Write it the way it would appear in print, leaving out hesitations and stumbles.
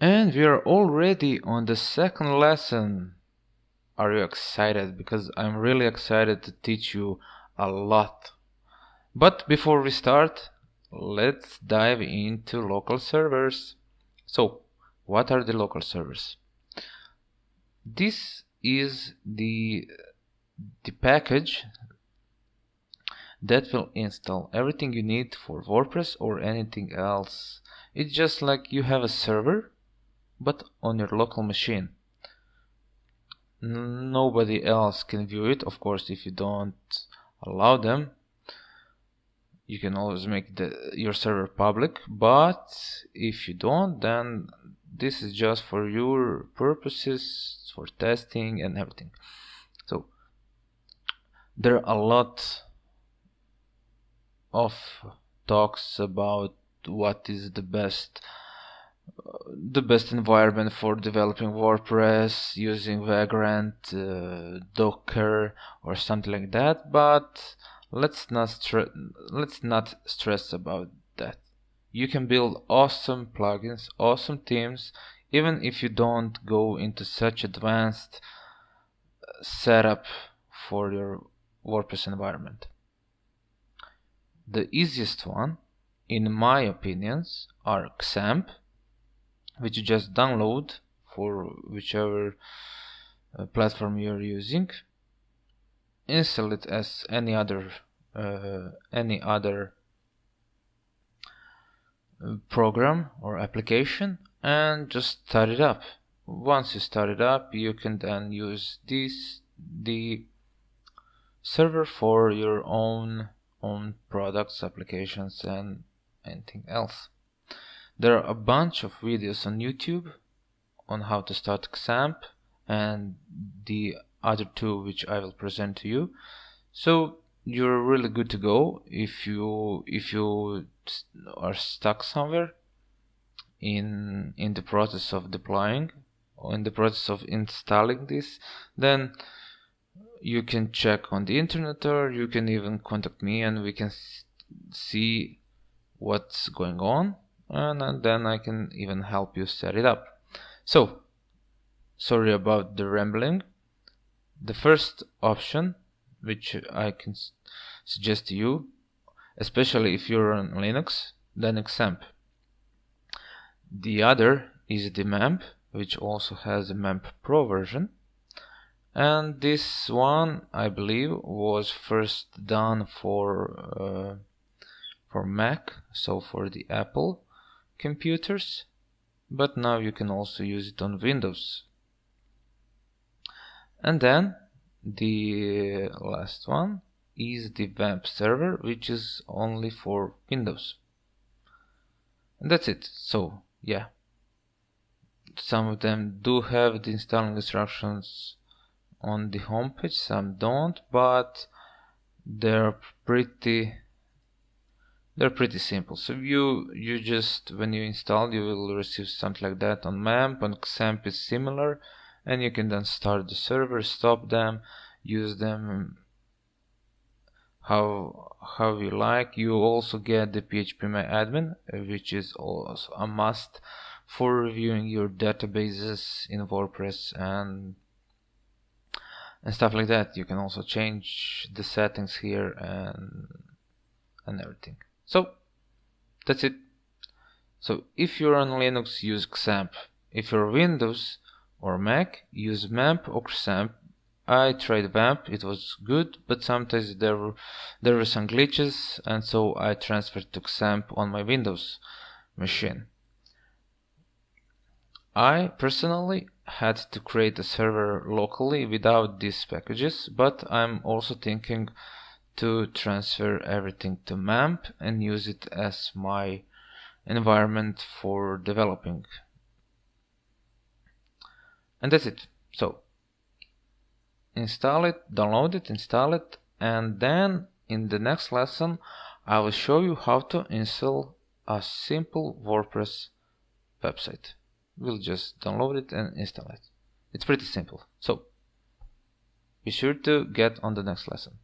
And we are already on the second lesson. Are you excited? Because I'm really excited to teach you a lot. But before we start, let's dive into local servers. So, what are the local servers? This is the package that will install everything you need for WordPress or anything else. It's just like you have a server, but on your local machine. Nobody else can view it. Of course, if you don't allow them, you can always make your server public, but if you don't, then this is just for your purposes, for testing and everything. So there are a lot of talks about what is the best environment for developing WordPress using Vagrant, Docker or something like that, but let's not stress about that. You can build awesome plugins, awesome themes, even if you don't go into such advanced setup for your WordPress environment. The easiest one, in my opinions, are XAMPP, which you just download for whichever platform you're using. Install it as any other program or application and just start it up. Once you start it up, you can then use the server for your own products, applications and anything else. There are a bunch of videos on YouTube on how to start XAMPP and the other two which I will present to you. So you're really good to go if you are stuck somewhere in the process of deploying or in the process of installing this, then you can check on the internet, or you can even contact me and we can see what's going on, and then I can even help you set it up. So sorry about the rambling. The first option which I can suggest to you, especially if you're on Linux, then XAMPP. The other is the MAMP, which also has a MAMP Pro version. And this one, I believe, was first done for Mac, so for the Apple computers, but now you can also use it on Windows. And then the last one is the WAMP server, which is only for Windows. And that's it. So yeah, some of them do have the installing instructions on the homepage, some don't, but they're pretty simple. So you just, when you install, you will receive something like that on MAMP. On XAMPP is similar, and you can then start the server, stop them, use them how you like. You also get the PHPMyAdmin, which is also a must for reviewing your databases in WordPress and stuff like that. You can also change the settings here and everything. So that's it. So if you're on Linux, use XAMPP. If you're Windows or Mac, use MAMP or XAMPP. I tried WAMP, it was good, but sometimes there were some glitches, and so I transferred to XAMPP on my Windows machine. I personally had to create a server locally without these packages, but I'm also thinking to transfer everything to MAMP and use it as my environment for developing. And that's it. So install it, download it, install it, and then in the next lesson I will show you how to install a simple WordPress website. We'll just download it and install it. It's pretty simple. So be sure to get on the next lesson.